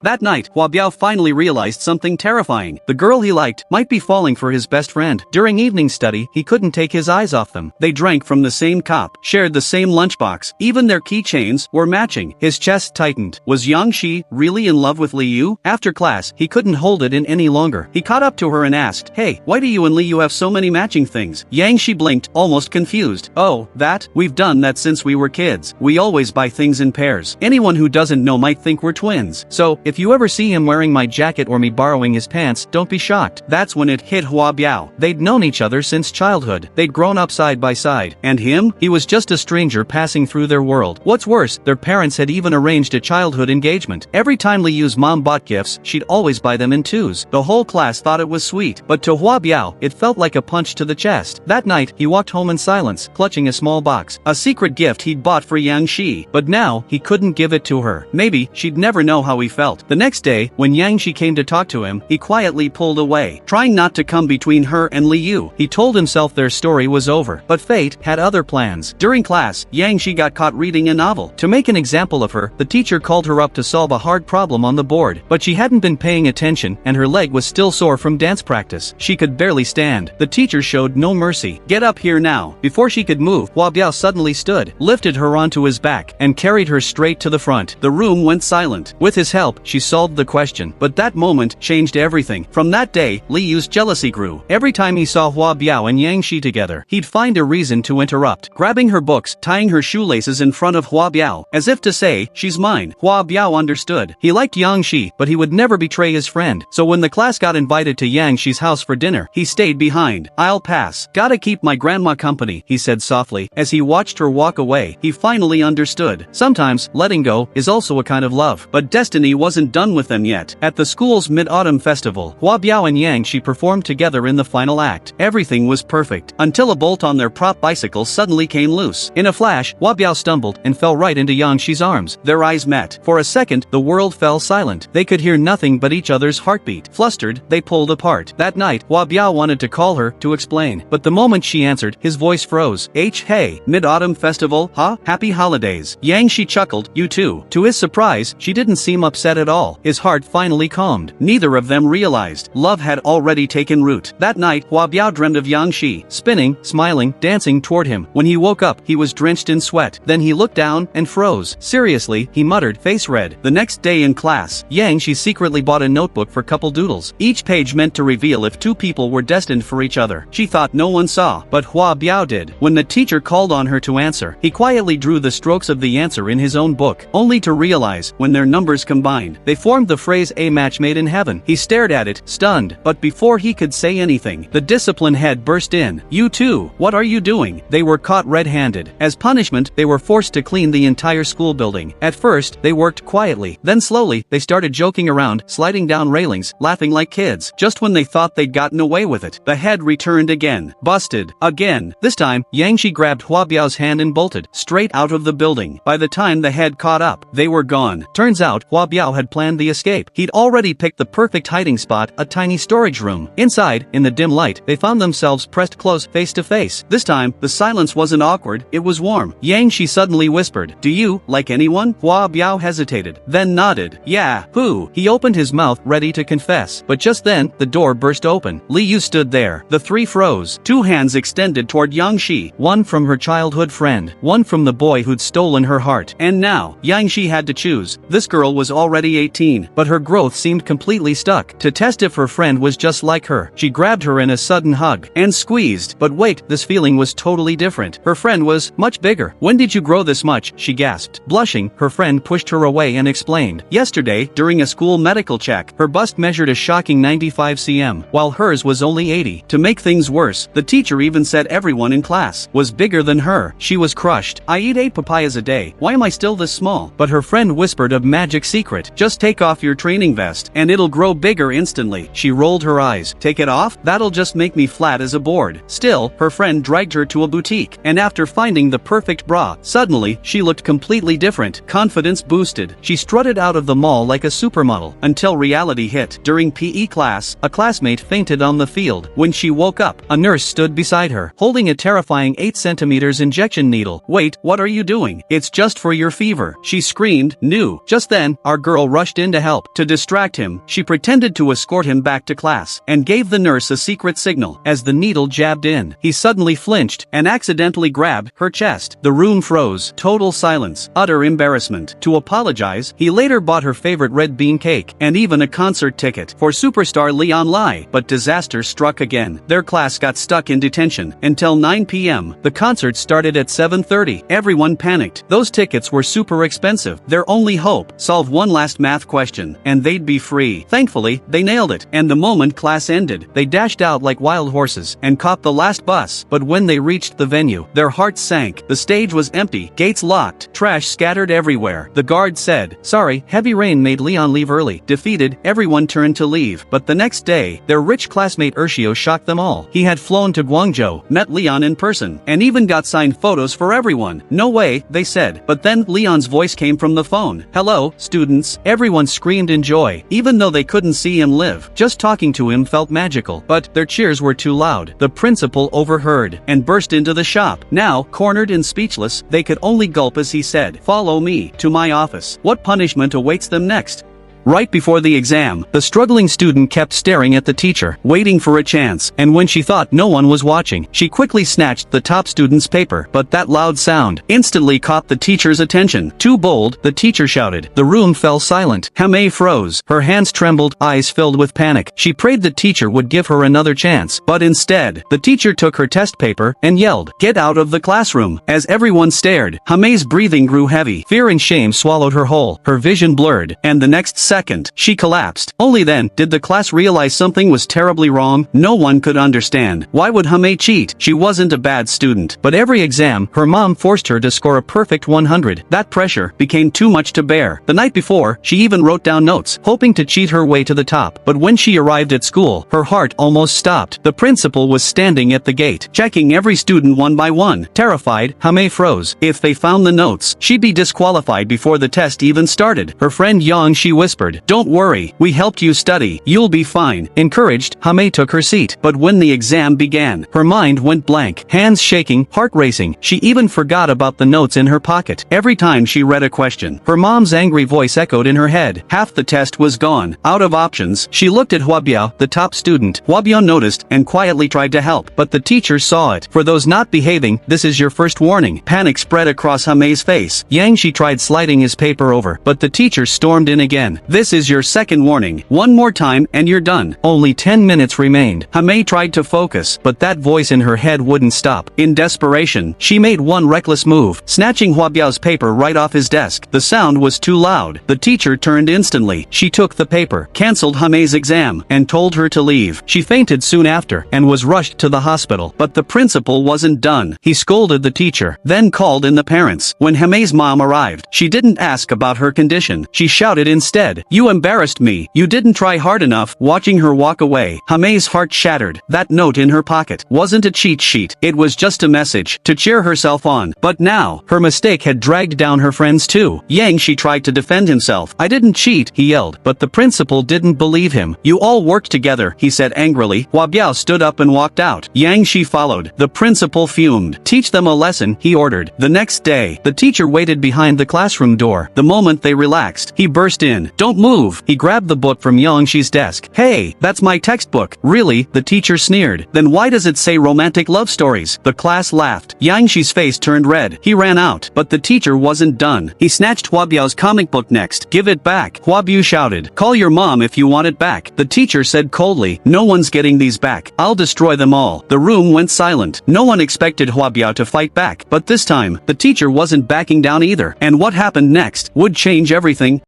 That night, Hua Biao finally realized something terrifying. The girl he liked might be falling for his best friend. During evening study, he couldn't take his eyes off them. They drank from the same cup, shared the same lunchbox, even their keychains were matching. His chest tightened. Was Yang Shi really in love with Li Yu? After class, he couldn't hold it in any longer. He caught up to her and asked, "Hey, why do you and Li Yu have so many matching things?" Yang Shi blinked, almost confused. "Oh, that? We've done that since we were kids. We always buy things in pairs. Anyone who doesn't know might think we're twins. So, if you ever see him wearing my jacket or me borrowing his pants, don't be shocked." That's when it hit Hua Biao. They'd known each other since childhood. They'd grown up side by side. And him? He was just a stranger passing through their world. What's worse, their parents had even arranged a childhood engagement. Every time Li Yu's mom bought gifts, she'd always buy them in twos. The whole class thought it was sweet. But to Hua Biao, it felt like a punch to the chest. That night, he walked home in silence, clutching a small box. A secret gift he'd bought for Yang Shi. But now, he couldn't give it to her. Maybe, she'd never know how he felt. The next day, when Yang Shi came to talk to him, he quietly pulled away, trying not to come between her and Li Yu. He told himself their story was over, but fate had other plans. During class, Yang Shi got caught reading a novel. To make an example of her, the teacher called her up to solve a hard problem on the board, but she hadn't been paying attention, and her leg was still sore from dance practice. She could barely stand. The teacher showed no mercy. "Get up here now." Before she could move, Hua Biao suddenly stood, lifted her onto his back, and carried her straight to the front. The room went silent. With his help, she solved the question, but that moment changed everything. From that day, Li Yu's jealousy grew. Every time he saw Hua Biao and Yang Shi together, he'd find a reason to interrupt, grabbing her books, tying her shoelaces in front of Hua Biao, as if to say, "She's mine." Hua Biao understood. He liked Yang Shi, but he would never betray his friend. So when the class got invited to Yang Shi's house for dinner, he stayed behind. "I'll pass. Gotta keep my grandma company," he said softly. As he watched her walk away, he finally understood. Sometimes, letting go is also a kind of love. But destiny wasn't done with them yet. At the school's mid-autumn festival, Hua Biao and Yang Shi performed together in the final act. Everything was perfect, until a bolt on their prop bicycle suddenly came loose. In a flash, Hua Biao stumbled and fell right into Yang Shi's arms. Their eyes met. For a second, the world fell silent. They could hear nothing but each other's heartbeat. Flustered, they pulled apart. That night, Hua Biao wanted to call her to explain, but the moment she answered, his voice froze. "Hey, mid-autumn festival, huh? Happy holidays." Yang Shi chuckled, "You too." To his surprise, she didn't seem upset at all. His heart finally calmed. Neither of them realized love had already taken root. That night, Hua Biao dreamed of Yang Shi, spinning, smiling, dancing toward him. When he woke up, he was drenched in sweat. Then he looked down and froze. "Seriously," he muttered, face red. The next day in class, Yang Shi secretly bought a notebook for couple doodles. Each page meant to reveal if two people were destined for each other. She thought no one saw, but Hua Biao did. When the teacher called on her to answer, he quietly drew the strokes of the answer in his own book, only to realize, when their numbers combined, they formed the phrase "a match made in heaven." He stared at it, stunned, but before he could say anything, the discipline head burst in. "You too, what are you doing?" They were caught red-handed. As punishment, they were forced to clean the entire school building. At first, they worked quietly. Then slowly, they started joking around, sliding down railings, laughing like kids. Just when they thought they'd gotten away with it, the head returned again. Busted. Again. This time, Yang Shi grabbed Hua Biao's hand and bolted, straight out of the building. By the time the head caught up, they were gone. Turns out, Hua Biao had planned the escape. He'd already picked the perfect hiding spot, a tiny storage room. Inside, in the dim light, they found themselves pressed close, face to face. This time, the silence wasn't awkward, it was warm. Yang Shi suddenly whispered, "Do you like anyone?" Hua Biao hesitated, then nodded. "Yeah, who?" He opened his mouth, ready to confess. But just then, the door burst open. Li Yu stood there. The three froze. Two hands extended toward Yang Shi, one from her childhood friend, one from the boy who'd stolen her heart. And now, Yang Shi had to choose. This girl was already 18, but her growth seemed completely stuck. To test if her friend was just like her, she grabbed her in a sudden hug and squeezed. But wait, this feeling was totally different. Her friend was much bigger. "When did you grow this much?" she gasped. Blushing, her friend pushed her away and explained. "Yesterday, during a school medical check, her bust measured a shocking 95 cm, while hers was only 80. To make things worse, the teacher even said everyone in class was bigger than her. She was crushed. "I eat 8 papayas a day. Why am I still this small?" But her friend whispered a magic secret. "Just take off your training vest, and it'll grow bigger instantly." She rolled her eyes. "Take it off? That'll just make me flat as a board." Still, her friend dragged her to a boutique, and after finding the perfect bra, suddenly, she looked completely different. Confidence boosted. She strutted out of the mall like a supermodel, until reality hit. During PE class, a classmate fainted on the field. When she woke up, a nurse stood beside her, holding a terrifying 8 centimeters injection needle. "Wait, what are you doing? It's just for your fever," she screamed. "New." Just then, our girl Huabiao rushed in to help. To distract him, she pretended to escort him back to class, and gave the nurse a secret signal. As the needle jabbed in, he suddenly flinched, and accidentally grabbed her chest. The room froze. Total silence. Utter embarrassment. To apologize, he later bought her favorite red bean cake, and even a concert ticket for superstar Leon Lai. But disaster struck again. Their class got stuck in detention until 9 p.m. The concert started at 7:30. Everyone panicked. Those tickets were super expensive. Their only hope: solve one last math question, and they'd be free. Thankfully, they nailed it, and the moment class ended, they dashed out like wild horses and caught the last bus. But when they reached the venue, their hearts sank. The stage was empty, gates locked, trash scattered everywhere. The guard said, "Sorry, heavy rain made Leon leave early." Defeated, everyone turned to leave. But the next day, their rich classmate Urshio shocked them all. He had flown to Guangzhou, met Leon in person, and even got signed photos for everyone. "No way," they said. But then Leon's voice came from the phone. "Hello, students." Everyone screamed in joy, even though they couldn't see him live. Just talking to him felt magical. But their cheers were too loud. The principal overheard and burst into the shop. Now, cornered and speechless, they could only gulp as he said, "Follow me to my office." What punishment awaits them next? Right before the exam, the struggling student kept staring at the teacher, waiting for a chance, and when she thought no one was watching, she quickly snatched the top student's paper. But that loud sound instantly caught the teacher's attention. "Too bold," the teacher shouted. The room fell silent. Hamei froze. Her hands trembled, eyes filled with panic. She prayed the teacher would give her another chance. But instead, the teacher took her test paper and yelled, "Get out of the classroom!" As everyone stared, Hamei's breathing grew heavy. Fear and shame swallowed her whole. Her vision blurred, and the next second, she collapsed. Only then did the class realize something was terribly wrong. No one could understand. Why would Hamei cheat? She wasn't a bad student. But every exam, her mom forced her to score a perfect 100. That pressure became too much to bear. The night before, she even wrote down notes, hoping to cheat her way to the top. But when she arrived at school, her heart almost stopped. The principal was standing at the gate, checking every student one by one. Terrified, Hamei froze. If they found the notes, she'd be disqualified before the test even started. Her friend Yang Shi whispered, "Don't worry, we helped you study. You'll be fine." Encouraged, Hamei took her seat. But when the exam began, her mind went blank. Hands shaking, heart racing, she even forgot about the notes in her pocket. Every time she read a question, her mom's angry voice echoed in her head. Half the test was gone. Out of options, she looked at Huabiao, the top student. Huabiao noticed and quietly tried to help. But the teacher saw it. "For those not behaving, this is your first warning." Panic spread across Hamei's face. Yang Shi tried sliding his paper over, but the teacher stormed in again. "This is your second warning. One more time and you're done." Only 10 minutes remained. Hamei tried to focus, but that voice in her head wouldn't stop. In desperation, she made one reckless move, snatching Huabiao's paper right off his desk. The sound was too loud. The teacher turned instantly. She took the paper, cancelled Hamei's exam, and told her to leave. She fainted soon after, and was rushed to the hospital. But the principal wasn't done. He scolded the teacher, then called in the parents. When Hamei's mom arrived, she didn't ask about her condition. She shouted instead, "You embarrassed me. You didn't try hard enough." Watching her walk away, Hamei's heart shattered. That note in her pocket wasn't a cheat sheet. It was just a message to cheer herself on. But now, her mistake had dragged down her friends too. Yang Shi tried to defend himself. "I didn't cheat," he yelled. But the principal didn't believe him. "You all worked together," he said angrily. Huabiao stood up and walked out. Yang Shi followed. The principal fumed. "Teach them a lesson," he ordered. The next day, the teacher waited behind the classroom door. The moment they relaxed, he burst in. "Don't move." He grabbed the book from Yang Shi's desk. "Hey, that's my textbook." "Really?" the teacher sneered. "Then why does it say romantic love stories?" The class laughed. Yang Shi's face turned red. He ran out. But the teacher wasn't done. He snatched Huabiao's comic book next. "Give it back." Huabiao shouted. "Call your mom if you want it back." The teacher said coldly, "No one's getting these back. I'll destroy them all." The room went silent. No one expected Huabiao to fight back. But this time, the teacher wasn't backing down either. And what happened next would change everything.